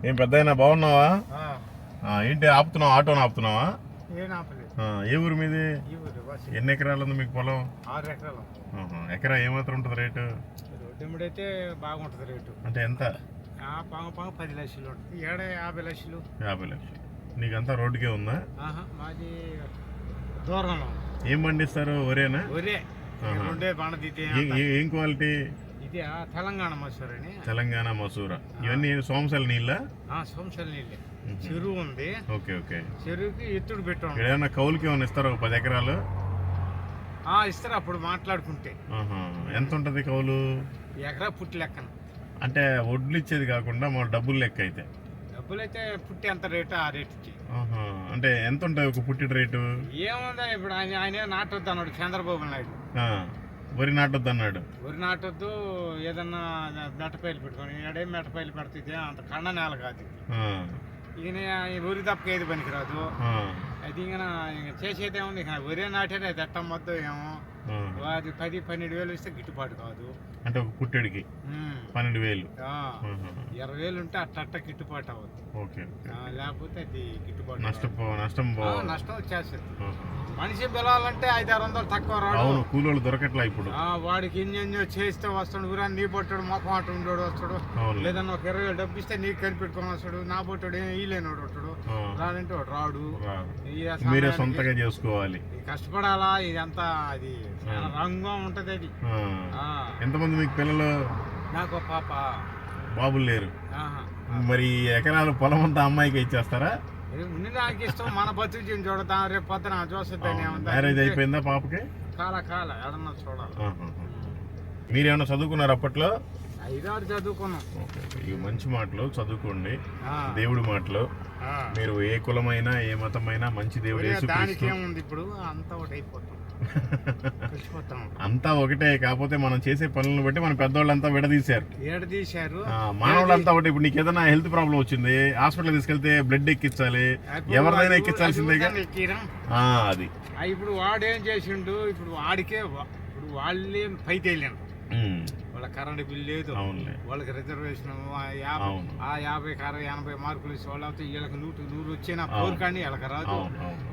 ఏం పెద్దయినా బాగున్నావా? ఏంటి ఆపుతున్నావా? ఆటోని ఆపుతున్నావా? ఏ ఊరు మీది? ఎన్ని ఎకరాలు ఉంది మీకు పొలం? 6 ఎకరాలు. ఎకరా ఏమాత్రం ఉంటుంది రేటు? రోడ్డు అయితే బాగుంటుంది రేటు. అంటే ఎంత? 10 లక్షలు ఉంటుంది. 50 లక్షలు. 50 లక్షలు. నీకంతా రోడ్డుకే ఉందా? మాది దూరంలో. ఏం పండిస్తారు? ఒరేనా? ఒరే రెండే పండుది. ఏం క్వాలిటీ? ఇది తెలంగాణ మసూర అని. తెలంగాణ మసూర. ఇవన్నీ సోమశల నీళ్ళ? సోమశల నీళ్ళే. చెరువు ఉంది. Okay okay. చెరువుకి ఎత్తుడు పెట్టాం. ఏదైనా కౌలుకి ఏమైనా ఇస్తారా? 10 ఎకరాలు ఇస్తారు అప్పుడు మాట్లాడుకుంటే. ఎంత ఉంటది కౌలు? ఎకరా పుట్టి లెక్కన. అంటే వడ్లు ఇచ్చేది కాకుండా మన డబ్బులు లెక్క అయితే? డబ్బులు అయితే పుట్టి ఎంత రేటు ఆ రేటుకి. అంటే ఎంత ఉంటాయి ఒక పుట్టి రేటు? ఏముందా ఇప్పుడు ఆయన నాటొద్దు అన్నాడు చంద్రబాబు నాయుడు. వరి నాటొద్దు అన్నాడు. వరి నాటొద్దు, ఏదన్నా మెట్టపైలు పెట్టుకోండి. ఏడేం మెట్టపైలు పెడితే అంత కండ నేల కాదు. ఈయన వరి తప్పక ఏది పనికిరాదు. అది ఇంకా చేసేది ఏముంది? ఇక వరి నాటేది అది ఎట్టమ్మద్దు ఏమో. అది 10-12 వేలు ఇస్తే గిట్టుబాటు కాదు. అంటే ఒక పుట్టెడికి 12,000. 20,000 ఉంటే అట్ట గిట్టుబాటు అవ్వదు. ఓకే. లేకపోతే అది గిట్టుబాటు నష్టం వచ్చేస్తుంది. మనిషి పిలవాలంటే 500-600 తక్కువ రాడు. కూలోళ్ళు దొరకట్లా ఇప్పుడు. వాడికి ఎన్నెన్నో చేస్తే వస్తాడు. ఊరా నీ బొట్టాడు మొక్క మాట ఉండోడు వస్తాడు. లేదన్నా ఒక 20,000 డబ్బు ఇస్తే నీకు కనిపెట్టుకొని వస్తాడు. నా బొట్టాడు ఈలేనోడు వస్తాడు. రాడంటే వాడు రాడు. మీరే సొంతగా చేసుకోవాలి. కష్టపడాలా. ఇదంతా అది రంగుగా ఉంటది. అది ఎంతమంది మీకు పిల్లలు? నాకు పాప. బాబులు లేరు. మరి ఎకరాలు పొలం అంతా అమ్మాయికి ఇచ్చేస్తారా? నాకు ఇష్టం. మన బతుకు చూడతాం. రేపు పొద్దున చూస్తుంది. మ్యారేజ్ అయిపోయిందా పాపకి? కాల ఎడన్నా చూడాలి. మీరేమన్నా చదువుకున్నారు అప్పట్లో? 5-6 చదువుకున్నాం. ఇవి మంచి మాటలు చదువుకోండి. దేవుడి మాటలు. మీరు ఏ కులమైనా ఏ మతమైనా మంచి దేవుడు. దానికి ఏముంది ఇప్పుడు అంతా ఒకటి అయిపోతాం. అంతా ఒకటే. కాకపోతే మనం చేసే పనులను బట్టి మన పెద్దవాళ్ళంతా విడదీశారు. మానవులంతా ఒకటి. ఇప్పుడు నీకు ఏదైనా హెల్త్ ప్రాబ్లం వచ్చింది, హాస్పిటల్ తీసుకెళ్తే బ్లడ్ ఎక్కించాలి. ఎవరిదైనా ఎక్కించాల్సిందే. అది ఇప్పుడు వాడేం చేసిండు? ఇప్పుడు వాడికే ఇప్పుడు వాళ్ళే పైకి వెళ్ళాను. వాళ్ళ కరెంట్ బిల్ లేదు. వాళ్ళకి రిజర్వేషన్ 50-80 మార్కులు ఇచ్చి వాళ్ళతో వీళ్ళకి 100 వచ్చిన కోరికండి వీళ్ళకి రాదు.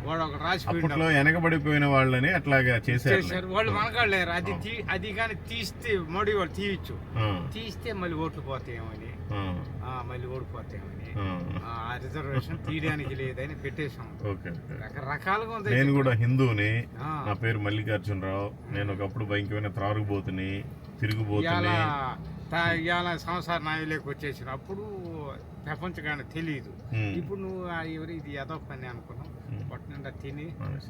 వాడు ఒక రాసిపోయిన వెనకబడిపోయిన వాళ్ళని అట్లాగా చేశారు. వాళ్ళు మనకాడలేరు. అది కానీ తీస్తే మోడీ వాళ్ళు తీస్తే మళ్ళీ ఓట్లు పోతాయేమని, మళ్ళీ ఓడిపోతాయేమని ఆ రిజర్వేషన్ తీయడానికి లేదని పెట్టేశాం. రకరకాలుగా ఉంది. నేను కూడా హిందూని. నా పేరు మల్లికార్జునరావు. నేను ఒకప్పుడు భయంకరమైన త్రాగుబోతుని, తిరుగుబోతుని. ఇవాళ సంసార నాయకులకు వచ్చేసిన అప్పుడు ప్రపంచగానే తెలియదు. ఇప్పుడు నువ్వు ఇది ఏదో పని అనుకున్నావు. పొట్టినిండా తిని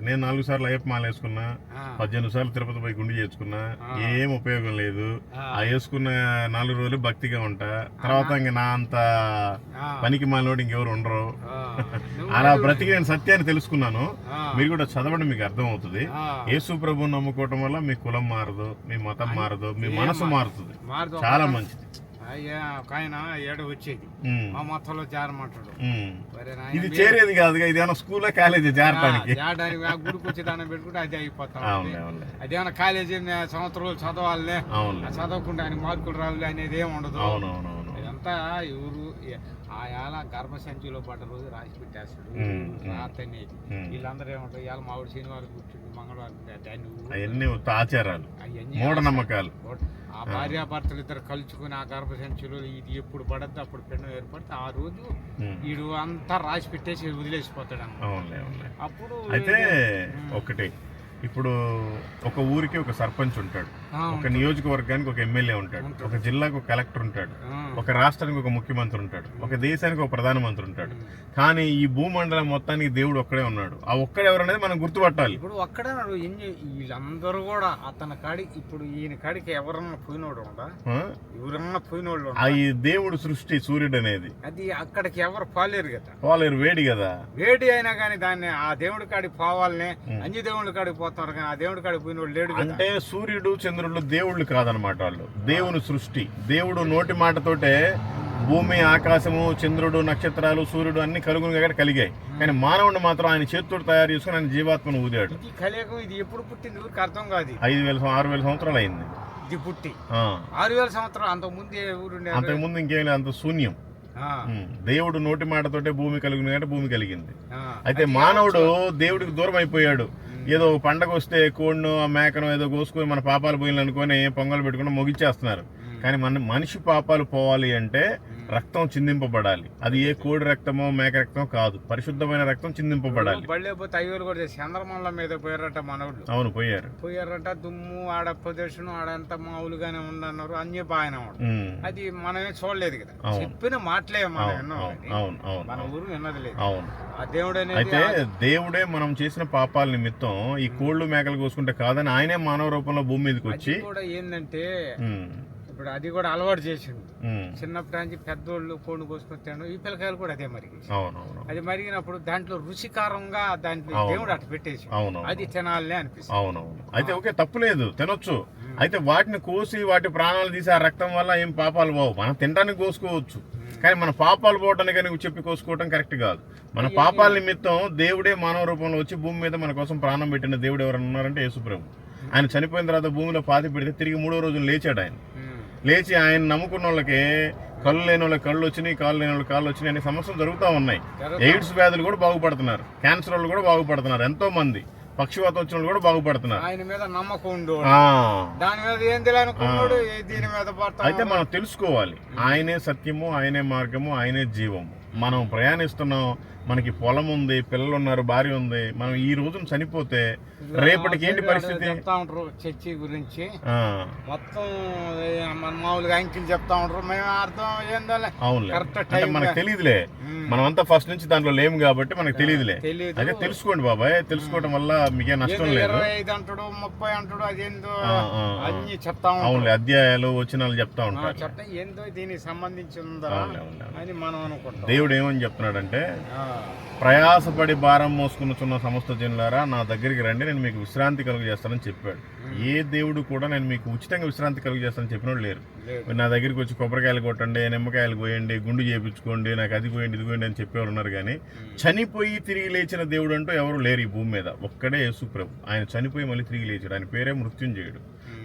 నేను 4 సార్లు అయ్యప్ప మాల వేసుకున్నా. 18 సార్లు తిరుపతి పోయి గుండి చేసుకున్నా. ఏం ఉపయోగం లేదు. ఆ వేసుకున్న 4 రోజులు భక్తిగా ఉంటా. తర్వాత ఇంక నా అంత పనికి మాలోడు ఇంకెవరు ఉండరు. అలా బ్రతికి నేను సత్యాన్ని తెలుసుకున్నాను. మీరు కూడా చదవండి, మీకు అర్థం అవుతుంది. యేసు ప్రభువుని నమ్ముకోవటం వల్ల మీ కులం మారదు, మీ మతం మారదు, మీ మనసు మారుతుంది. చాలా మంచిది. ఆయన ఏడు వచ్చేది మా మొత్తంలో చేరమంటాడు. ఇది చేరేది కాదుగా. ఇది ఏమైనా స్కూల్ కాలేజీ చేరడానికి గుడికి వచ్చి దాన్ని పెట్టుకుంటే అది అయిపోతాం. అదేమన్నా కాలేజీ సంవత్సరాలు చదవాలి, చదవకుండా ఆయన మార్కులు రావాలి అనేది ఏమి ఉండదు. ఇదంతా ఎవరు ఆయాల గర్భసంచిలో పడ్డ రోజు రాసి పెట్టేస్తాడు రాత్రి అనేది. వీళ్ళందరూ ఏమంటారు? ఇవాళ మామిడి శనివారం కూర్చుంది, మంగళవారం అవన్నీ ఆచారాలు, మూఢనమ్మకాలు. ఆ భార్యాభర్తలు ఇద్దరు కలుసుకుని ఆ గర్భసంచులు ఇది ఎప్పుడు పడద్దు అప్పుడు పిండం ఏర్పడితే ఆ రోజు వీడు అంతా రాసి పెట్టేసి వదిలేసిపోతాడు. అప్పుడు అయితే ఒకటి, ఇప్పుడు ఒక ఊరికి ఒక సర్పంచ్ ఉంటాడు, ఒక నియోజకవర్గానికి ఒక ఎమ్మెల్యే ఉంటాడు, ఒక జిల్లాకు ఒక కలెక్టర్ ఉంటాడు, ఒక రాష్ట్రానికి ఒక ముఖ్యమంత్రి ఉంటాడు, ఒక దేశానికి ఒక ప్రధానమంత్రి ఉంటాడు. కానీ ఈ భూమండలం మొత్తానికి దేవుడు ఒక్కడే ఉన్నాడు. ఆ ఒక్కడే ఎవరనేది మనం గుర్తుపట్టాలి. ఇప్పుడు ఒక్కడే వీళ్ళందరూ కూడా అతని కాడి ఇప్పుడు ఈయన కాడికి ఎవరన్నా పోయినోడు ఉందా? ఎవరన్నా పోయినోళ్ళు ఈ దేవుడు సృష్టి సూర్యుడు అనేది అది అక్కడికి ఎవరు పోలేరు కదా. పోలేరు, వేడి కదా. వేడి అయినా కానీ దాన్ని ఆ దేవుడి కాడికి పోవాలని అన్ని దేవుడి కాడికి పోతారు. కానీ ఆ దేవుడి కాడికి పోయినోళ్ళు లేడు. అంటే సూర్యుడు చంద్రుడు దేవుళ్ళు కాదనమాట. వాళ్ళు దేవుని సృష్టి. దేవుడు నోటి మాటతోటే భూమి, ఆకాశము, చంద్రుడు, నక్షత్రాలు, సూర్యుడు అన్ని కలుగును కలిగాయి. కానీ మానవుడు మాత్రం ఆయన చేతితో తయారు చేసుకుని ఆయన జీవాత్మను ఊదాడు. ఇది ఎప్పుడు పుట్టింది ఊరికి అర్థం కాదు. 5,000-6,000 సంవత్సరాలు అయింది ఇది పుట్టి. 6,000 సంవత్సరాలు అంతకుముందు ఊరు అంతకుముందు ఇంకేం లేదు, అంత శూన్యం. దేవుడు నోటి మాటతోటే భూమి కలిగిన అంటే భూమి కలిగింది. అయితే మానవుడు దేవుడికి దూరం అయిపోయాడు. ఏదో పండగ వస్తే కోడిను మేకను ఏదో కోసుకొని మన పాపాలు పోయిన అనుకొని పొంగలు పెట్టుకుని ముగిచ్చేస్తున్నారు. కానీ మనిషి పాపాలు పోవాలి అంటే రక్తం చిందింపబడాలి. అది ఏ కోడి రక్తమో మేక రక్తమో కాదు, పరిశుద్ధమైన రక్తం చిందింపబడాలి. చంద్రమండలం మీద పోయారట మనోళ్ళు. అవును, పోయారట. దుమ్ము ఆడ ప్రదర్శన ఆడంతా మామూలుగానే ఉందన్నారు, అన్ని బాగానే అది మనమే చూడలేదు కదా, చెప్పిన మాటలే మన ఊరు విన్నది లేదు. అవును, ఆ దేవుడు అయితే దేవుడే మనం చేసిన పాపాల నిమిత్తం ఈ కోళ్లు మేకలు కోసుకుంటే కాదని ఆయనే మానవ రూపంలో భూమి మీదకి వచ్చి కూడా ఏంటంటే ఇప్పుడు అది కూడా అలవాటు చేసిండు. చిన్నప్పటి నుంచి పెద్దోళ్ళు కోడిని కోసుకొచ్చాడు, ఈ పిల్లకాయలు కూడా అదే మరిగి. అది మరిగినప్పుడు దాంట్లో రుచికారంగా దాంట్లో దేవుడు అటు పెట్టేసి అది తినాలనే అనిపిస్తుంది. అవునవును, అయితే ఓకే, తప్పులేదు, తినొచ్చు. అయితే వాటిని కోసి వాటి ప్రాణాలు తీసి ఆ రక్తం వల్ల ఏం పాపాలు పోవు. మనం తినడానికి కోసుకోవచ్చు, కానీ మన పాపాలు పోవటానికి నువ్వు చెప్పి కోసుకోవటం కరెక్ట్ కాదు. మన పాపాల నిమిత్తం దేవుడే మానవ రూపంలో వచ్చి భూమి మీద మన కోసం ప్రాణం పెట్టిన దేవుడు ఎవరైనా ఉన్నారంటే యేసుప్రభు. ఆయన చనిపోయిన తర్వాత భూమిలో పాతి పెడితే తిరిగి 3వ రోజున లేచాడు. ఆయన లేచి ఆయన నమ్ముకున్న వాళ్ళకి కళ్ళు లేని వాళ్ళకి కళ్ళు వచ్చినాయి, కాళ్ళు లేని వాళ్ళకి కాళ్ళు వచ్చినాయి అనే సమస్యలు జరుగుతూ ఉన్నాయి. ఎయిడ్స్ వ్యాధులు కూడా బాగుపడుతున్నారు, క్యాన్సర్ వాళ్ళు కూడా బాగుపడుతున్నారు, ఎంతో మంది పక్షవాతం వచ్చిన వాళ్ళు కూడా బాగుపడుతున్నారు. ఆయన మీద నమ్మకం దాని మీద ఏం దీని మీద. అయితే మనం తెలుసుకోవాలి, ఆయనే సత్యము, ఆయనే మార్గము, ఆయనే జీవము. మనం ప్రయాణిస్తున్నాం, మనకి పొలం ఉంది, పిల్లలు ఉన్నారు, భార్య ఉంది. మనం ఈ రోజున చనిపోతే రేపటికి ఏంటి పరిస్థితి? చెప్తా ఉంటారు చర్చి గురించి మొత్తం మామూలుగా అంకిలు చెప్తా ఉంటారు, మేము అర్థం ఏందో. అవును, మనకు తెలియదులే, మనం అంతా ఫస్ట్ నుంచి దాంట్లో లేము కాబట్టి మనకు తెలియదులే. అదే తెలుసుకోండి బాబాయ్, తెలుసుకోవడం వల్ల మీకే నష్టం లేదు. 25 అంటాడు, 30 అంటాడు, అదేందో అన్ని చెప్తా ఉంటాం. అవును, అధ్యాయాలు వచనాలు చెప్తా ఉంటారు. చెప్తా ఏందో దీనికి సంబంధించి ఉందా అని మనం అనుకుంటాం. దేవుడు ఏమని చెప్తున్నాడంటే, ప్రయాసపడి భారం మోసుకున్న సమస్త జనులారా నా దగ్గరికి రండి, నేను మీకు విశ్రాంతి కలుగు చేస్తానని చెప్పాడు. ఏ దేవుడు కూడా నేను మీకు ఉచితంగా విశ్రాంతి కలుగు చేస్తానని చెప్పినోడు లేరు. నా దగ్గరికి వచ్చి కొబ్బరికాయలు కొట్టండి, నిమ్మకాయలు పోయండి, గుండు చేయించుకోండి, నాకు అది పోయండి ఇది పోయండి అని చెప్పేవారు ఉన్నారు. కానీ చనిపోయి తిరిగి లేచిన దేవుడు అంటూ ఎవరు లేరు ఈ భూమి మీద. ఒక్కడే యేసుప్రభు. ఆయన చనిపోయి మళ్ళీ తిరిగి లేచాడు. ఆయన పేరే మృత్యుంజయుడు.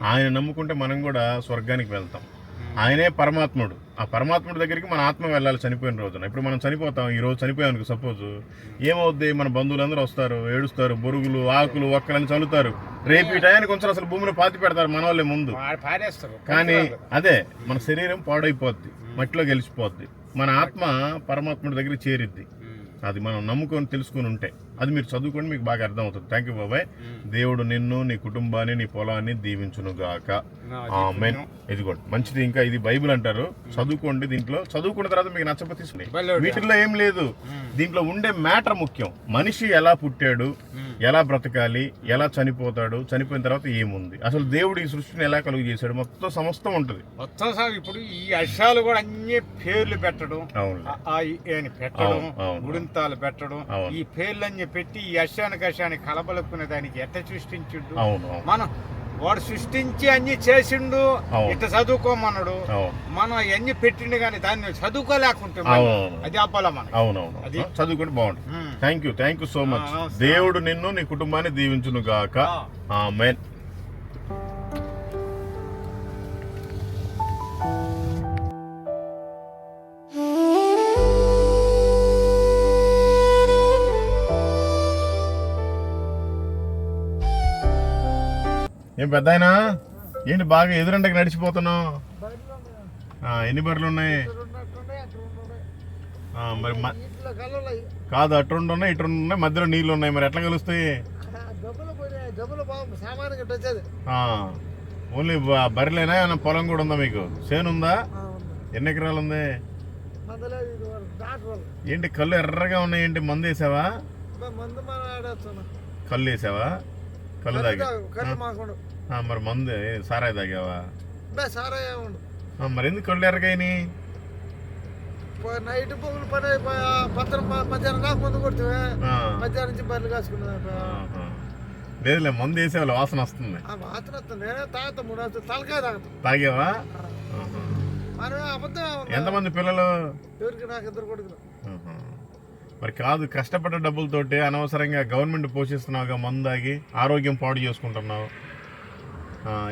ఆయన నమ్ముకుంటే మనం కూడా స్వర్గానికి వెళ్తాం. ఆయనే పరమాత్ముడు. ఆ పరమాత్ముడి దగ్గరికి మన ఆత్మ వెళ్ళాలి చనిపోయిన రోజున. ఇప్పుడు మనం చనిపోతాం, ఈ రోజు చనిపోయామనుకో సపోజ్, ఏమవుద్ది? మన బంధువులందరూ వస్తారు, ఏడుస్తారు, బొరుగులు ఆకులు ఒక్కలని చల్లుతారు. రేపు ఈ టయానికి కొంచెం అసలు భూమిని పాతి పెడతారు మన వాళ్ళే ముందు. కానీ అదే మన శరీరం పాడైపోద్ది, మట్టిలో గెలిచిపోద్ది. మన ఆత్మ పరమాత్ముడి దగ్గరికి చేరిద్ది. అది మనం నమ్ముకొని తెలుసుకుని ఉంటే అది మీరు చదువుకొని మీకు బాగా అర్థమవుతుంది. థ్యాంక్ యూ బాబాయ్. దేవుడు నిన్ను, నీ కుటుంబాన్ని, నీ పొలాన్ని దీవించును గాక. ఆమేన్. ఇదిగోండి మంచిది. ఇంకా ఇది బైబిల్ అంటారు, చదువుకోండి. దీంట్లో చదువుకున్న తర్వాత మీకు నచ్చకపోతే వీటిల్లో ఏం లేదు. దీంట్లో ఉండే మ్యాటర్ ముఖ్యం. మనిషి ఎలా పుట్టాడు, ఎలా బ్రతకాలి, ఎలా చనిపోతాడు, చనిపోయిన తర్వాత ఏముంది, అసలు దేవుడు ఈ సృష్టిని ఎలా కలుగు చేశాడు, మొత్తం సమస్తం ఉంటుంది. మొత్తం సార్ ఇప్పుడు ఈ అక్షరాలు కూడా అన్ని పేర్లు పెట్టడం, పెట్టడం, గుడింతాలు పెట్టడం, ఈ పేర్లన్నీ పెట్టి ఈ అశానికి కలబలుకునే దానికి ఎట్ట సృష్టించుడు. మనం వాడు సృష్టించి అన్ని చేసిండు, ఇట్లా చదువుకోమన్నాడు. మనం అన్ని పెట్టిండు కానీ దాన్ని చదువుకోలేకుంటే అది అవ్వాల మనం. అవునవును, అది చదువుకుంటే బాగుంటుంది. Thank you so much. దేవుడు నిన్ను, నీ కుటుంబాన్ని దీవించును గాక. ఆమేన్. ఏం పెద్దాయనా, ఏంటి బాగా ఎదురంటకి నడిచిపోతున్నావు? ఎన్ని బర్రెలు ఉన్నాయి? మరి కాదు, అటు రెండు ఉన్నాయి, ఇటు రెండు ఉన్నాయి, మధ్యలో నీళ్ళు ఉన్నాయి. మరి ఎట్లా కలుస్తాయి? ఓన్లీ బర్రెలేనా? పొలం కూడా ఉందా మీకు? చేను ఉందా? ఎన్ని ఎకరాలు ఉంది? ఏంటి కళ్ళు ఎర్రగా ఉన్నాయి? ఏంటి మందు వేసావా? కళ్ళు వేసావా? కళ్ళు తాగి మరి మందు సారాయి తాగావా? మరి ఎందుకు కళ్ళు ఎర్రగాయని? నైట్ పొగులు పని మధ్యాహ్నం దాకా ముందు కొడుతూ మధ్యాహ్నం నుంచి బర్రెలు కాసుకున్నా. లేదులే, మందు వేసేవాళ్ళు వాసన వస్తుంది. వాసన వస్తుంది, తాగుతాం. 3 తలకాయ తాగుతాం. తాగావా? ఎంతమంది పిల్లలు? ఎవరికి? నాకు 2 కొడుకులు. మరి కాదు, కష్టపడ్డ డబ్బులతోటి అనవసరంగా గవర్నమెంట్ పోషిస్తున్నావుగా, మందు తాగి ఆరోగ్యం పాడు చేసుకుంటున్నావు.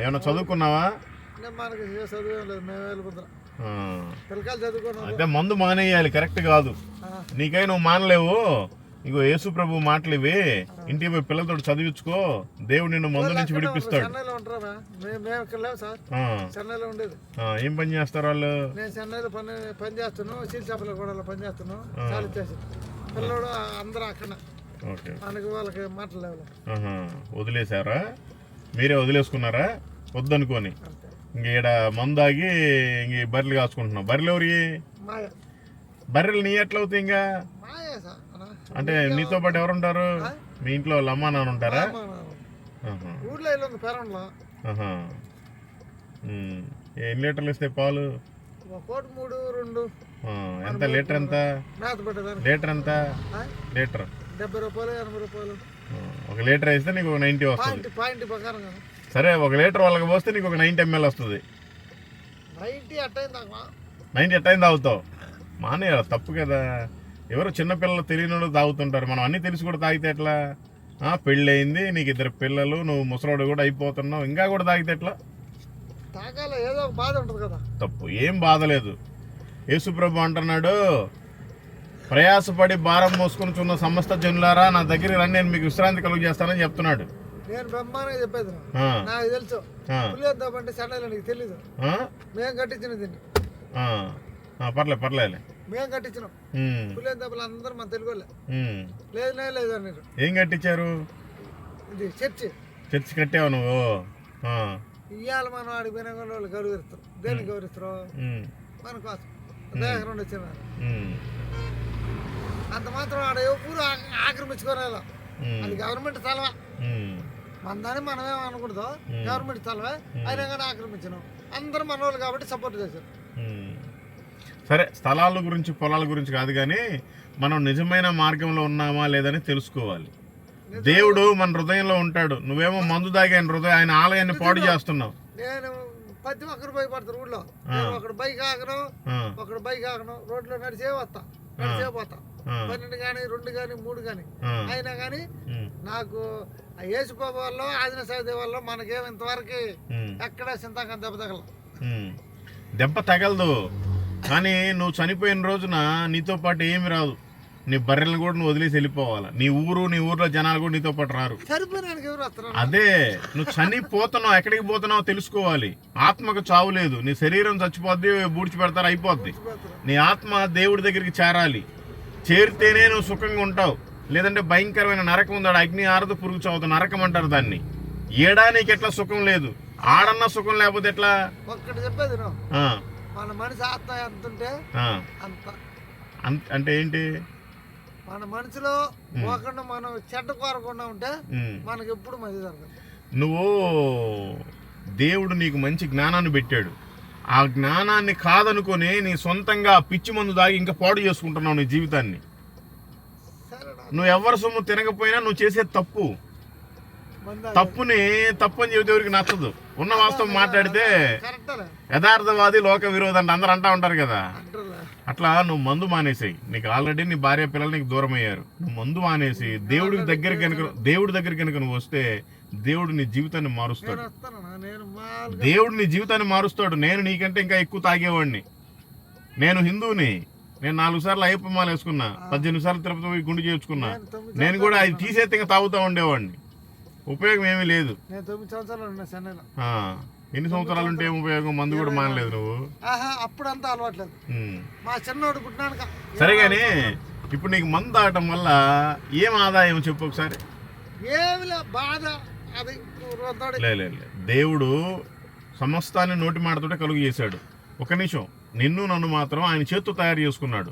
ఏమన్నా చదువుకున్నావా? మనకి చదువు లేదు, మేము వెళ్ళిపోతున్నాం. పిల్లకాయలు చదువుకోను అయితే మందు మానేయాలి, కరెక్ట్ కాదు. నీకై నువ్వు మానలేవు. ఇగో యేసు ప్రభు మాటలు ఇవి, ఇంటికి పోయి పిల్లలతో చదివించుకో, దేవుడు నిన్ను మందు నుంచి విడిపిస్తాడు. చెన్నైలో ఉంటారా? మేము ఇక్కడ లేవు సార్, చెన్నైలో ఉండేది. ఏం పని చేస్తారు వాళ్ళు? నేను చెన్నైలో పని చేస్తున్నాను, సీల్ చేపల కూడా పని చేస్తున్నాను. చాలా చేసి పిల్లడు అందరూ అక్కడ. ఓకే, మనకి వాళ్ళకి మాటలు లేవు. వదిలేసారా? మీరే వదిలేసుకున్నారా వద్దనుకొని? ఇంక ఈడ మందాగి ఇంక బర్రెలు కాచుకుంటున్నావు. బర్రెలు ఎవరి? బర్రెలు నీ ఎట్లా అవుతాయి ఇంకా? అంటే నీతో పాటు ఎవరుంటారు? మీ ఇంట్లో వాళ్ళ అమ్మా నాన్న ఉంటారా? ఊర్లో పేరంలో. ఎన్ని లీటర్లు ఇస్తాయి పాలు? 3, 2. ఎంత లీటర్? ఎంత లీటర్? ఎంత లీటర్? 70 రూపాయలు, 80 రూపాయలు. ఒక లీటర్ వేస్తే నీకు 90 వస్తుంది. పాయింట్ ప్రకారం. సరే, ఒక లీటర్ వాళ్ళకి పోస్తే నీకు ఒక 90 ml వస్తుంది. 90 ఎట్టయిన తాగుతావు? మానేయాలి, తప్పు కదా. ఎవరు చిన్నపిల్లలు తెలియని తాగుతుంటారు. మనం అన్నీ తెలిసి కూడా తాగితే ఎట్లా? పెళ్ళి అయింది, నీకు 2 పిల్లలు, నువ్వు ముసలోడు కూడా అయిపోతున్నావు, ఇంకా కూడా తాగితే ఎట్లా? ఏదో బాధ ఉంటుంది కదా. తప్పు, ఏం బాధ లేదు. యేసుప్రభు అంటున్నాడు, ప్రయాసపడి భారం మోసుకొని సమస్త జనులారా నా దగ్గరికి రండి, నేను మీకు విశ్రాంతి కలుగు చేస్తానని చెప్తున్నాడు. నేను బ్రహ్మాండంగా చెప్పేది, నాకు తెలుసు. పులిద్దామంటే చెన్నైలో నీకు తెలీదు, మేము కట్టించిన దీన్ని. పర్లేదు మేము కట్టించినాం. పులిద్దాపులు అందరూ మన తెలుగు వాళ్ళే. లేదు అన్నారు. ఏం కట్టించారు? ఇది చర్చి కట్టావు నువ్వు? ఇవాళ మనం ఆడికి పోయిన వాళ్ళు గౌరవిస్తారు. దేనికి గౌరవిస్తారు? మన కోసం దయాకరం వచ్చిన అంత మాత్రం ఆడ ఊరు ఆక్రమించుకోవాలి. అది గవర్నమెంట్ స్థలమే, మన దాన్ని మనమేం అనకూడదు. గవర్నమెంట్ స్థలమే అయినా కానీ ఆక్రమించినాం. అందరూ మన వాళ్ళు కాబట్టి సపోర్ట్ చేశారు. సరే, స్థలాల గురించి పొలాల గురించి కాదు కానీ మనం నిజమైన మార్గంలో ఉన్నామా లేదని తెలుసుకోవాలి. దేవుడు మన హృదయంలో ఉంటాడు. నువ్వేమో మందు తాగి ఆయన ఆలయాన్ని పాడు చేస్తున్నావు. నేను ప్రతి ఒక్కరు భయపడతారు ఊళ్ళో. ఒకడు బైక్ ఆగను, రోడ్లో నడిచే పోతా. 12 కానీ 2 కానీ 3 కానీ అయినా కానీ నాకు యేసుప్రభు వల్ల ఆదిన సాయి వల్ల మనకేం ఇంతవరకు ఎక్కడ చింతగా దెబ్బ తగలదు. కానీ నువ్వు చనిపోయిన రోజున నీతో పాటు ఏమి రాదు. నీ బర్రెలను కూడా నువ్వు వదిలేసి వెళ్ళిపోవాలి. నీ ఊర్లో జనాలు కూడా నీతో పాటు రారు. అదే, నువ్వు చనిపోతున్నావు, ఎక్కడికి పోతున్నావు తెలుసుకోవాలి. ఆత్మకు చావు లేదు. నీ శరీరం చచ్చిపోద్ది, బూడ్చి పెడతారు, అయిపోద్ది. నీ ఆత్మ దేవుడి దగ్గరికి చేరాలి. చేరితేనే నువ్వు సుఖంగా ఉంటావు. లేదంటే భయంకరమైన నరకం ఉందాడు, అగ్ని ఆరదు, పురుగు చావుతుంది, నరకం అంటారు దాన్ని. ఏడానికి ఎట్లా సుఖం లేదు, ఆడన్న సుఖం లేకపోతే ఎట్లా? ఒక్కటి చెప్పేది, మన మనిషి ఆత్మ ఎంత ఉంటే అంటే ఏంటి? మన మనసులో పోకుండా మనం చెడ్డ కోరకుండా ఉంటే మనకి ఎప్పుడు మంచి జరగదు. నువ్వు దేవుడు నీకు మంచి జ్ఞానాన్ని పెట్టాడు. ఆ జ్ఞానాన్ని కాదనుకొని నీ సొంతంగా పిచ్చి మందు దాగి ఇంకా పాడు చేసుకుంటున్నావు నీ జీవితాన్ని. నువ్వు ఎవరి సొమ్ము తినకపోయినా నువ్వు చేసేది తప్పు. తప్పుని తప్పు అని చెబితే ఎవరికి నచ్చదు. ఉన్న వాస్తవం మాట్లాడితే యథార్థవాది లోక విరోధి అంటే అందరు అంటా ఉంటారు కదా. అట్లా నువ్వు మందు మానేసాయి. నీకు ఆల్రెడీ నీ భార్య పిల్లలు నీకు దూరం అయ్యారు. నువ్వు మందు మానేసి దేవుడి దగ్గర కనుక నువ్వు వస్తే దేవుడు నీ జీవితాన్ని మారుస్తాడు. దేవుడు నీ జీవితాన్ని మారుస్తాడు. నేను నీకంటే ఇంకా ఎక్కువ తాగేవాడిని. నేను హిందువుని. నేను 4 సార్లు అయ్యప్ప మాల వేసుకున్నా, 18 సార్లు తిరుపతి పోయి గుండు చేయించుకున్నా. నేను కూడా అది తీసేస్తే ఇంకా తాగుతూ ఉండేవాడిని. ఉపయోగం ఏమీ లేదు. ఎన్ని సంవత్సరాలు ఉంటే ఉపయోగం? మందు కూడా మానలేదు నువ్వు. అప్పుడంతా అలవాట్లేదు. మా చిన్నోడు పుట్టినాక సరే కానీ ఇప్పుడు నీకు మందు తాగటం వల్ల ఏం ఆదాయం చెప్పు ఒకసారి. లేదు, దేవుడు సమస్తాన్ని నోటి మాటతోటే కలుగు చేశాడు. ఒక నిమిషం, నిన్ను నన్ను మాత్రం ఆయన చేత్తో తయారు చేసుకున్నాడు.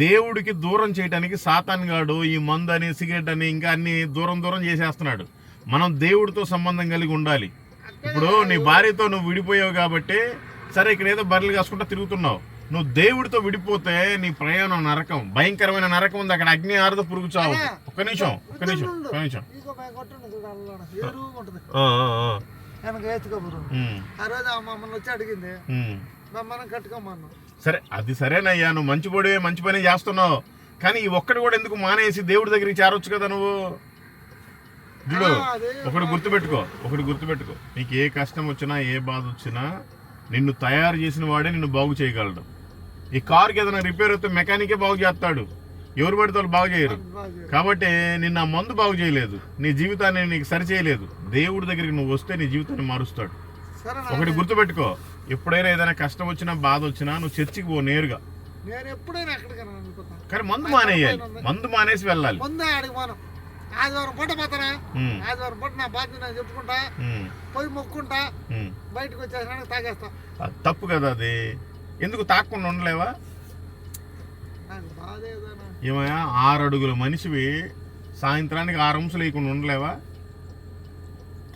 దేవుడికి దూరం చేయడానికి సాతాన్ గాడు ఈ మందు అని, సిగరెట్ అని, ఇంకా అన్ని దూరం చేసేస్తున్నాడు. మనం దేవుడితో సంబంధం కలిగి ఉండాలి. ఇప్పుడు నీ భార్యతో నువ్వు విడిపోయావు కాబట్టి సరే, ఇక్కడ ఏదో బర్రెలు కాసుకుంటా తిరుగుతున్నావు. నువ్వు దేవుడితో విడిపోతే నీ ప్రయాణం నరకం, భయంకరమైన నరకం ఉంది. అక్కడ అగ్ని ఆరదు, పురుగు చావు. ఒక్క నిమిషం. సరే, అది సరేనయ్యా, నువ్వు మంచి పని చేస్తున్నావు. కానీ ఈ ఒక్కటి కూడా ఎందుకు మానేసి దేవుడి దగ్గరికి చేరొచ్చు కదా నువ్వు. చూడు, ఒకటి గుర్తుపెట్టుకో. నీకు ఏ కష్టం వచ్చినా, ఏ బాధ వచ్చినా నిన్ను తయారు చేసిన వాడే నిన్ను బాగు చేయగలడు. ఈ కారుకి ఏదైనా రిపేర్ అయితే మెకానికే బాగు చేస్తాడు, ఎవరు పడితే వాళ్ళు బాగు చేయరు. కాబట్టి నిన్ను ఆ మందు బాగు చేయలేదు, నీ జీవితాన్ని నీకు సరి చేయలేదు. దేవుడి దగ్గరికి నువ్వు వస్తే నీ జీవితాన్ని మారుస్తాడు. ఒకటి గుర్తుపెట్టుకో, ఎప్పుడైనా ఏదైనా కష్టం వచ్చినా బాధ వచ్చినా నువ్వు చర్చికి పో నేరుగా. నేను ఎప్పుడైనా ఎక్కడికైనా అనుకుంటాను, కానీ మందు మానేయాలి, మందు మానేసి వెళ్ళాలి. ముందే ఆడికి మనం ఆదివారం పూట పోతానా, ఆదివారం పూట నా బాధ్యత నేను చెప్పుకుంటా, పోయి మొక్కుంటా, బయటకు వచ్చేసినాక తాగేస్తా. అది తప్పు కదా. అది ఎందుకు తాగకుండా ఉండలేవా? నాకు బాధ ఏదైనా ఏమయ్యా, 6 అడుగుల మనిషివి సాయంత్రానికి 6 అంశాలు వేయకుండా ఉండలేవా?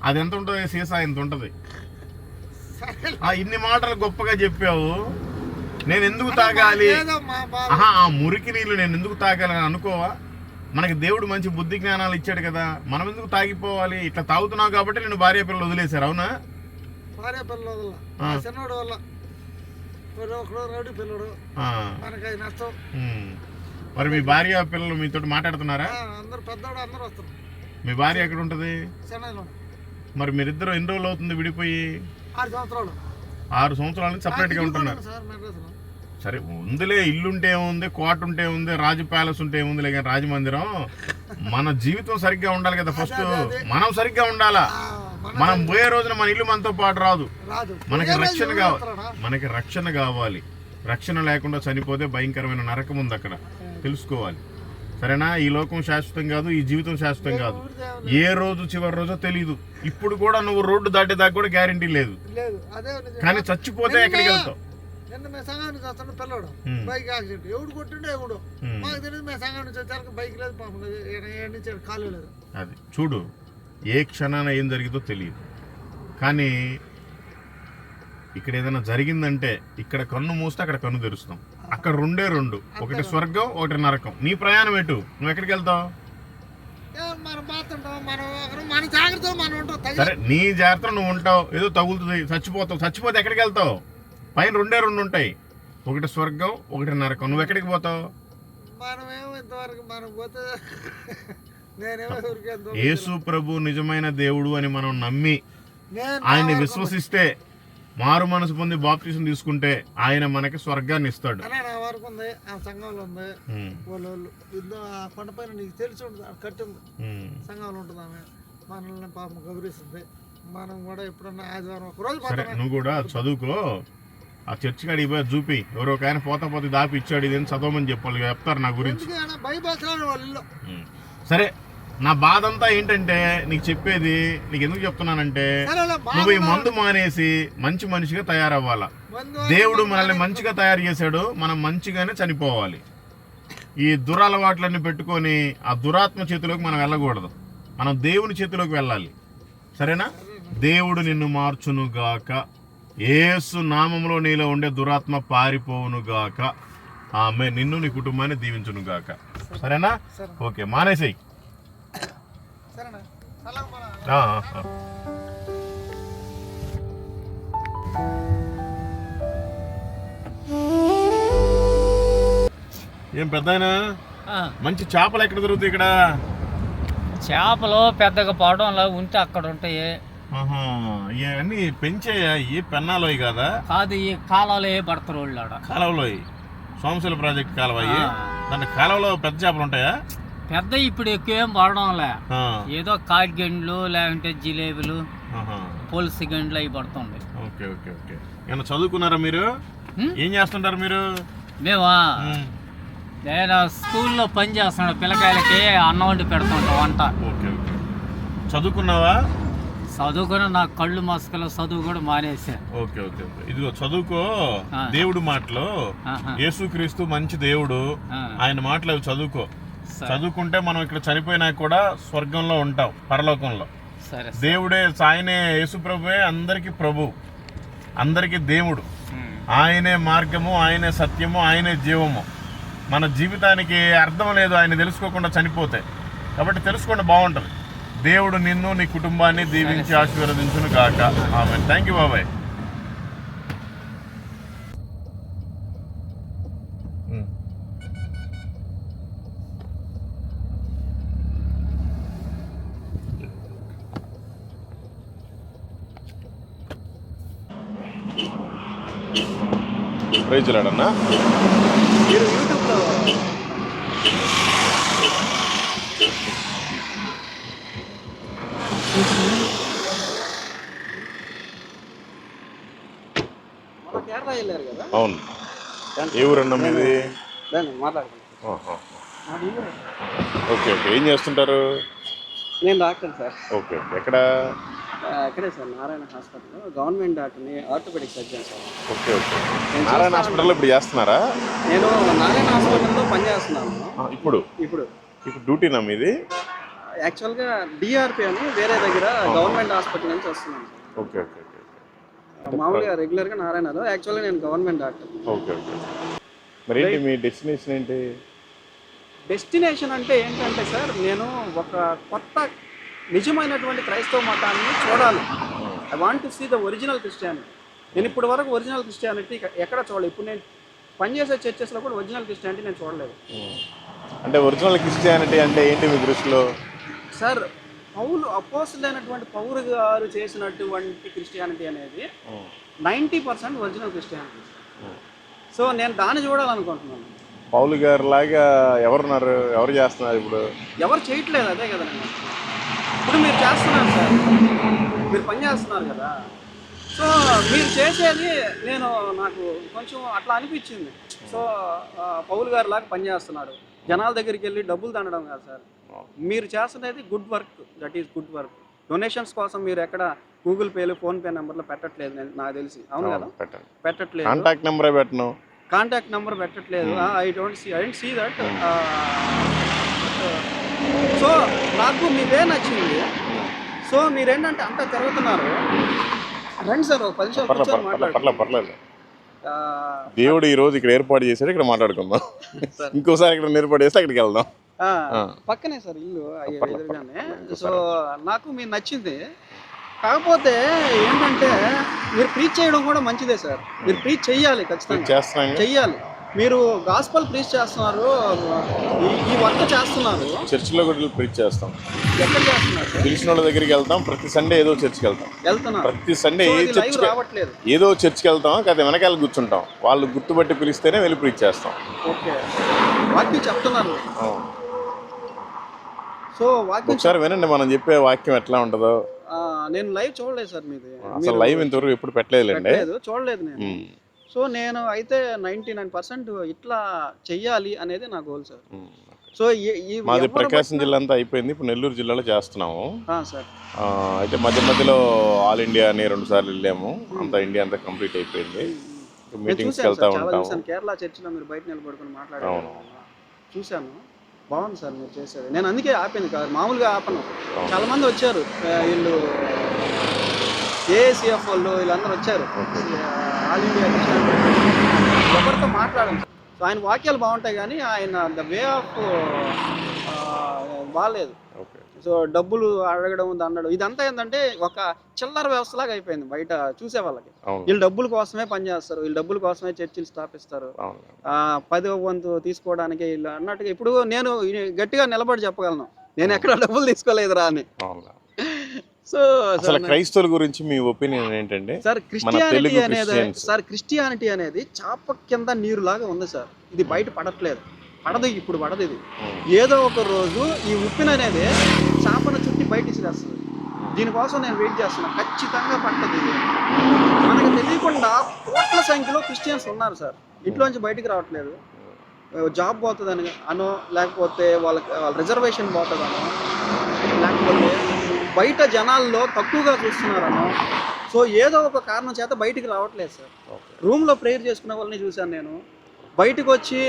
అది ఎంత ఉంటుంది? సీసా ఎంత ఉంటుంది? ఇన్ని మాటలు గొప్పగా చెప్పావు, నేను ఎందుకు తాగాలి, ఆ మురికి నీళ్ళు నేను ఎందుకు తాగాలి అని అనుకోవా? మనకి దేవుడు మంచి బుద్ధి జ్ఞానాలు ఇచ్చాడు కదా, మనం ఎందుకు తాగిపోవాలి? ఇట్లా తాగుతున్నావు కాబట్టి నేను భార్య పిల్లలు వదిలేశారు, అవునా? భార్య పిల్లల వల్ల, చిన్నోడు వల్ల, ఒకడు రౌడీ పిల్లడు, మనకి నష్టం. మరి మీ భార్య పిల్లలు మీతో మాట్లాడుతున్నారా? అందరు పెద్దోడు అందరూ వస్తారు. మీ భార్య ఎక్కడ ఉంటుంది? చెన్నైలో. మరి మీరిద్దరు ఎన్ని రోజులు అవుతుంది విడిపోయి? 6 సంవత్సరాలు. 6 సంవత్సరాల నుంచి సపరేట్ గా ఉంటున్నారు. సరే ఉందిలే, ఇల్లుంటే ఏముంది, కోట ఉంటే ఉంది, రాజు ప్యాలెస్ ఉంటే ఏముందిలే, కానీ రాజమందిరం. మన జీవితం సరిగ్గా ఉండాలి కదా. ఫస్ట్ మనం సరిగ్గా ఉండాలా. మనం పోయే రోజున మన ఇల్లు మనతో పాటు రాదు. మనకి రక్షణ కావాలి, మనకి రక్షణ కావాలి. రక్షణ లేకుండా చనిపోతే భయంకరమైన నరకం ఉంది అక్కడ, తెలుసుకోవాలి. సరేనా? ఈ లోకం శాశ్వతం కాదు, ఈ జీవితం శాశ్వతం కాదు. ఏ రోజు చివరి రోజో తెలియదు. ఇప్పుడు కూడా నువ్వు రోడ్డు దాటేదాకా కూడా గ్యారంటీ లేదు. కానీ చచ్చిపోతే ఎక్కడికి వెళ్తావు? నిన్న మేము సంఘానికి వస్తాను, పిల్లడు బైక్ యాక్సిడెంట్, ఎవడు కొట్టిండే ఎవడు మాకు తెలియదు. మేము సంఘం నుంచి వచ్చాక బైక్ లేదు, పాపం నుంచి కాలు లేదు. అది చూడు, ఏ క్షణాన ఏం జరిగిందో తెలియదు. కానీ ఇక్కడ ఏదైనా జరిగిందంటే ఇక్కడ కన్ను మూస్తే అక్కడ కన్ను తెరుస్తాం. అక్కడ రెండే రెండు, ఒకటి స్వర్గం, ఒకటి నరకం. నీ ప్రయాణం ఎటు? నువ్వు ఎక్కడికి వెళ్తావు? మనం బాగుంటాం, మన జాగ్రత్త మనం ఉంటాం. సరే, నీ జాగ్రత్త నువ్వు ఉంటావు, ఏదో తగులుతుంది, చచ్చిపోతావు. చచ్చిపోతే ఎక్కడికి వెళ్తావు? పైన రెండే రెండు ఉంటాయి, ఒకటి స్వర్గం, ఒకటి నరకం. నువ్వు ఎక్కడికి పోతావు? మనమేమో ఇంతవరకు మనం పోతే యేసు ప్రభు నిజమైన దేవుడు అని మనం నమ్మి ఆయన్ని విశ్వసిస్తే, మారు మనసు పొంది బాప్తిసం తీసుకుంటే ఆయన మనకి స్వర్గాన్ని ఇస్తాడు. నా వరకు ఉంది, ఆ సంఘంలో ఉంది. వాళ్ళు కొండపైన నీకు తెలిసి ఉంటుంది, కట్టింది సంఘంలో ఉంటుంది. ఆమె మనల్ని పాపం గౌరవిస్తుంది. మనం కూడా ఎప్పుడన్నా ఆదివారం ఒక రోజు. సరే, నువ్వు కూడా చదువుకో. ఆ చర్చి కాడికి పోయి చూపి, ఎవరో ఒక ఆయన పోతా పోతే దాపి ఇచ్చాడు, ఇదేం చదవమని చెప్పాలి, చెప్తారు నా గురించి. సరే, నా బాధ అంతా ఏంటంటే నీకు చెప్పేది, నీకు ఎందుకు చెప్తున్నానంటే, నువ్వు ఈ మందు మానేసి మంచి మనిషిగా తయారవ్వాలా. దేవుడు మనల్ని మంచిగా తయారు చేశాడు, మనం మంచిగానే చనిపోవాలి. ఈ దురలవాట్లన్నీ పెట్టుకొని ఆ దురాత్మ చేతిలోకి మనం వెళ్ళకూడదు, మనం దేవుని చేతిలోకి వెళ్ళాలి. సరేనా? దేవుడు నిన్ను మార్చునుగాక, యేసు నామములో నీలో ఉండే దురాత్మ పారిపోవునుగాక. ఆమె నిన్ను నీ కుటుంబాన్ని దీవించునుగాక. సరేనా? ఓకే, మానేసేయి. ఏం పెద్దాయనా, మంచి చేపలు ఎక్కడ దొరుకుతాయి ఇక్కడ? చేపలు పెద్దగా పడడంలో ఉంటే అక్కడ ఉంటాయి. ఇవన్నీ పెంచాయా? ఈ పెన్నాలోయి కదా? కాదు, ఈ కాలువలో పడతారు వాళ్ళు. కాలువలోయి సోమశిల ప్రాజెక్ట్ కాలువ. దాని కాలువలో పెద్ద చేపలు ఉంటాయా? పెద్ద ఇప్పుడు ఎక్కువ ఏం పడడంలే, ఏదో కాకిగండ్లు లేకుంటే జిలేబీలు, పులుసు గండ్లు అవి పడుతుంది. Okay okay okay. ఏమన్నా చదువుకున్నారా మీరు? ఏం చేస్తుంటారు మీరు? మేమా, నేను స్కూల్లో పని చేస్తున్నాడు, పిల్లకాయలకి అన్నం వండి పెడుతుంటా వంట. Okay okay. చదువుకున్నావా? చదువుకుని నాకు కళ్ళు మసకలు, చదువు కూడా మానేసా. Okay okay okay. ఇదిగో చదువుకో, దేవుడు మాటలు. యేసుక్రీస్తు మంచి దేవుడు, ఆయన మాటలు అవి చదువుకో. చదువుకుంటే మనం ఇక్కడ చనిపోయినా కూడా స్వర్గంలో ఉంటాం, పరలోకంలో. దేవుడే, ఆయనే యేసు ప్రభువే అందరికి ప్రభు, అందరికి దేవుడు. ఆయనే మార్గము, ఆయనే సత్యము, ఆయనే జీవము. మన జీవితానికి అర్థం లేదు ఆయన తెలుసుకోకుండా చనిపోతే. కాబట్టి తెలుసుకోండి, బాగుంటుంది. దేవుడు నిన్ను, నీ కుటుంబాన్ని దీవించి ఆశీర్వదించును గాక. ఆమేన్. థ్యాంక్ యూ బాబాయ్. ప్రైజ్ లాడన్నా మీరు యూట్యూబ్లో మన కేరళ వెళ్ళారు కదా, అవును. ఏ ఊరన్నా మీది? దాన్ని మాట్లాడుకుంటాను. ఆహా. Okay okay. ఏం చేస్తుంటారు? నేను డాక్టర్ సార్. Okay okay. ఎక్కడ? ఇక్కడే సార్, నారాయణ హాస్పిటల్లో గవర్నమెంట్ డాక్టర్ని, orthopedic surgeon sir. Okay okay. Narayana హాస్పిటల్లో ఇప్పుడు చేస్తున్నారా? నేను నారాయణ హాస్పిటల్లో పనిచేస్తున్నాను ఇప్పుడు. ఇప్పుడు ఇప్పుడు డ్యూటీనా మీది? యాక్చువల్గా డిఆర్పి అని వేరే దగ్గర గవర్నమెంట్ హాస్పిటల్ నుంచి వస్తున్నాను సార్. Okay okay okay. మామూలుగా రెగ్యులర్గా నారాయణలో. యాక్చువల్గా నేను గవర్నమెంట్ డాక్టర్. Okay okay. మరి ఏంటి మీ డెస్టినేషన్ ఏంటి? డెస్టినేషన్ అంటే ఏంటంటే సార్, నేను ఒక కొత్త నిజమైనటువంటి క్రైస్తవ మతాన్ని చూడాలి. I want to see the original Christianity. నేను ఇప్పటి వరకు ఒరిజినల్ క్రిస్టియానిటీ ఎక్కడ చూడలేదు. ఇప్పుడు నేను పనిచేసే చర్చెస్లో కూడా ఒరిజినల్ క్రిస్టియానిటీ నేను చూడలేదు. అంటే ఒరిజినల్ క్రిస్టియానిటీ అంటే ఏంటి మీ దృష్టిలో? సార్, అపోస్తులైనటువంటి పౌలు గారు చేసినటువంటి క్రిస్టియానిటీ అనేది 90% ఒరిజినల్ క్రిస్టియానిటీ. సో నేను దాన్ని చూడాలనుకుంటున్నాను. పౌలు గారు లాగా ఎవరున్నారు? ఎవరు చేస్తున్నారు ఇప్పుడు? ఎవరు చేయట్లేదు, అదే కదా. ఇప్పుడు మీరు చేస్తున్నారు సార్, మీరు పని చేస్తున్నారు కదా. సో మీరు చేసేది నాకు కొంచెం అట్లా అనిపించింది. సో పౌలు గారు లాగా పని చేస్తున్నాడు, జనాల దగ్గరికి వెళ్ళి డబ్బులు దండడం కాదు సార్. మీరు చేస్తున్నది good work, that is good work. Donations కోసం మీరు ఎక్కడ గూగుల్ పేలు, ఫోన్పే నెంబర్లో పెట్టట్లేదు నాకు తెలిసి. అవును కదా, పెట్టట్లేదు. కాంటాక్ట్ నెంబరే పెట్టను, కాంటాక్ట్ నెంబర్ పెట్టట్లేదు. I don't see that. So నాకు మీదే నచ్చింది. సో మీరేంటంటే అంతా తిరుగుతున్నారు. రండి సార్, ఒక 10 నిమిషాలు కూర్చొని మాట్లాడుకుందాం. పర్లేదు. దేవుడు ఈ రోజు ఇక్కడ ఏర్పాటు చేశాడు, ఇక్కడ మాట్లాడుకుందాం. ఇంకోసారి ఇక్కడ ఏర్పాటు చేస్తే అక్కడికి వెళ్దాం. పక్కనే సార్ ఇల్లు, ఎదురుగానే. సో నాకు మీరు నచ్చింది. కాకపోతే ఏంటంటే మీరు ప్రీచ్ చేయడం కూడా మంచిదే సార్. మీరు ప్రీచ్ చెయ్యాలి, ఖచ్చితంగా చెయ్యాలి. మీరు గాస్పల్ ప్రీచ్ చేస్తున్నారు, ఈ వర్క్ చేస్తున్నారు. చర్చిలో కూడా ప్రీచ్ చేస్తాం. ఎక్కడ చేస్తున్నారు? తెలిసిన వాళ్ళ దగ్గరికి వెళ్తాం. ప్రతి సండే ఏదో చర్చికి వెళ్తాం. ప్రతి సండే రావట్లేదు, ఏదో చర్చికి వెళ్తాం. కదా వెనకాల కూర్చుంటాం, వాళ్ళు గుర్తుపట్టి పిలిస్తేనే వెళ్ళి ప్రీచ్ చేస్తాం. ఓకే, వాక్యం చెప్తున్నారు. సో వాక్యం ఒకసారి వినండి, మనం చెప్పే వాక్యం ఎట్లా ఉంటుందో. నేను లైవ్ చూడలేదు సార్ మీది. అసలు లైవ్ ఇంతవరకు ఎప్పుడు పెట్టలేదులేండి, చూడలేదు నేను. సో నేను అయితే 99% ఇట్లా చెయ్యాలి అనేది నా గోల్ సార్. సో మాది ప్రకాశం జిల్లా అంతా అయిపోయింది, ఇప్పుడు నెల్లూరు జిల్లాలో చేస్తున్నాము సార్. అయితే మధ్య మధ్యలో ఆల్ ఇండియా అని 2 సార్లు వెళ్ళాము. అంతా ఇండియా అంతా కంప్లీట్ అయిపోయింది. మీటింగ్స్కి వెళ్తా ఉంటాము. కేరళ చర్చిలో మీరు బయట నిలబడుకుని మాట్లాడారు, చూశాను. బాగుంది సార్ మీరు చేసేది. నేను అందుకే ఆపాను కాదు, మామూలుగా ఆపను. చాలా మంది వచ్చారు, వీళ్ళు ఏఏసిఎఫ్ వాళ్ళు, వీళ్ళందరూ వచ్చారు. ఆల్ ఇండియా ఎవరితో మాట్లాడాను. సో ఆయన వాక్యాలు బాగుంటాయి, కానీ ఆయన ద వే ఆఫ్ బాగాలేదు. సో డబ్బులు అడగడం, దండడం, ఇదంతా ఏంటంటే ఒక చిల్లర వ్యవస్థలాగా అయిపోయింది బయట చూసే వాళ్ళకి. వీళ్ళు డబ్బుల కోసమే పనిచేస్తారు, వీళ్ళు డబ్బుల కోసమే చర్చిలు స్థాపిస్తారు, 10వ వంతు తీసుకోవడానికి వీళ్ళు అన్నట్టుగా. ఇప్పుడు నేను గట్టిగా నిలబడి చెప్పగలను, నేను ఎక్కడ డబ్బులు తీసుకోలేదురా అని. సో క్రైస్తవుల గురించి మీ ఒపీనియన్ ఏంటంటే సార్, క్రిస్టియానిటీ అనేది చాప కింద నీరు లాగా ఉంది సార్. ఇది బయట పడట్లేదు, పడదు, ఇప్పుడు పడదు. ఇది ఏదో ఒక రోజు ఈ ఉప్పిన అనేది చాపను చుట్టి బయట ఇసిరేస్తుంది. దీనికోసం నేను వెయిట్ చేస్తున్నా, ఖచ్చితంగా పట్టదు. ఇది మనకు తెలియకుండా కోట్ల సంఖ్యలో క్రిస్టియన్స్ ఉన్నారు సార్, ఇంట్లోంచి బయటికి రావట్లేదు. జాబ్ పోతుందని అనో, లేకపోతే వాళ్ళ రిజర్వేషన్ పోతుందనో, లేకపోతే బయట జనాల్లో తక్కువగా చూస్తున్నారనో. సో ఏదో ఒక కారణం చేత బయటికి రావట్లేదు సార్. రూమ్లో ప్రేయర్ చేసుకునే వాళ్ళని చూశాను నేను, బయటకు వచ్చి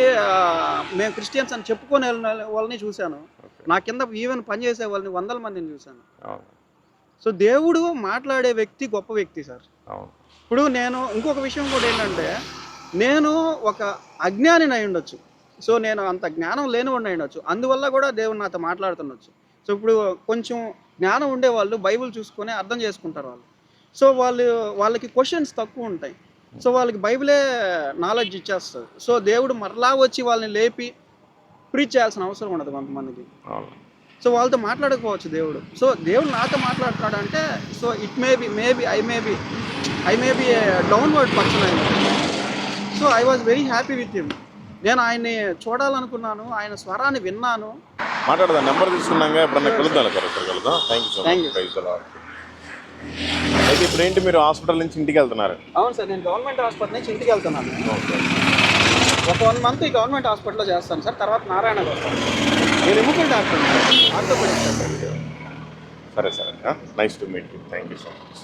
మేము క్రిస్టియన్స్ అని చెప్పుకొని వెళ్ళిన వాళ్ళని చూశాను. నా కింద ఈవెన్ పనిచేసే వాళ్ళని 100 మందిని చూశాను. సో దేవుడు మాట్లాడే వ్యక్తి గొప్ప వ్యక్తి సార్. ఇప్పుడు నేను ఇంకొక విషయం కూడా ఏంటంటే, నేను ఒక అజ్ఞానిని అయి ఉండొచ్చు. సో నేను అంత జ్ఞానం లేనివాడిని అయి ఉండొచ్చు, అందువల్ల కూడా దేవుడు నాతో మాట్లాడుతుండొచ్చు. సో ఇప్పుడు కొంచెం జ్ఞానం ఉండేవాళ్ళు బైబిల్ చూసుకొని అర్థం చేసుకుంటారు వాళ్ళు. సో వాళ్ళకి క్వశ్చన్స్ తక్కువ ఉంటాయి. సో వాళ్ళకి బైబిలే నాలెడ్జ్ ఇచ్చేస్తుంది. సో దేవుడు మరలా వచ్చి వాళ్ళని లేపి ప్రీచ్ చేయాల్సిన అవసరం ఉండదు కొంతమందికి. సో వాళ్ళతో మాట్లాడకపోవచ్చు దేవుడు. సో దేవుడు నాతో మాట్లాడుతున్నాడు అంటే, so it maybe I maybe I may be a downward person ఆయన. So I was very happy with him. నేను ఆయన్ని చూడాలనుకున్నాను, ఆయన స్వరాన్ని విన్నాను. మాట్లాడదాం, నెంబర్ తీసుకున్నాక ఎప్పుడన్నా కలుద్దాం సార్, ఇక్కడ కలుద్దాం. Thank you so Thank much. Praise the lord. అయితే ఇప్పుడు ఏంటి, మీరు హాస్పిటల్ నుంచి ఇంటికి వెళ్తున్నారు? అవును సార్, నేను గవర్నమెంట్ హాస్పిటల్ నుంచి ఇంటికి వెళ్తున్నాను. ఒక 1 month ఈ గవర్నమెంట్ హాస్పిటల్లో చేస్తాను సార్, తర్వాత నారాయణకు వస్తాను. నేను ఎముకల డాక్టర్, ఆర్థోపెడిక్ డాక్టర్. సరే సరే, nice to meet you. Thank you so much.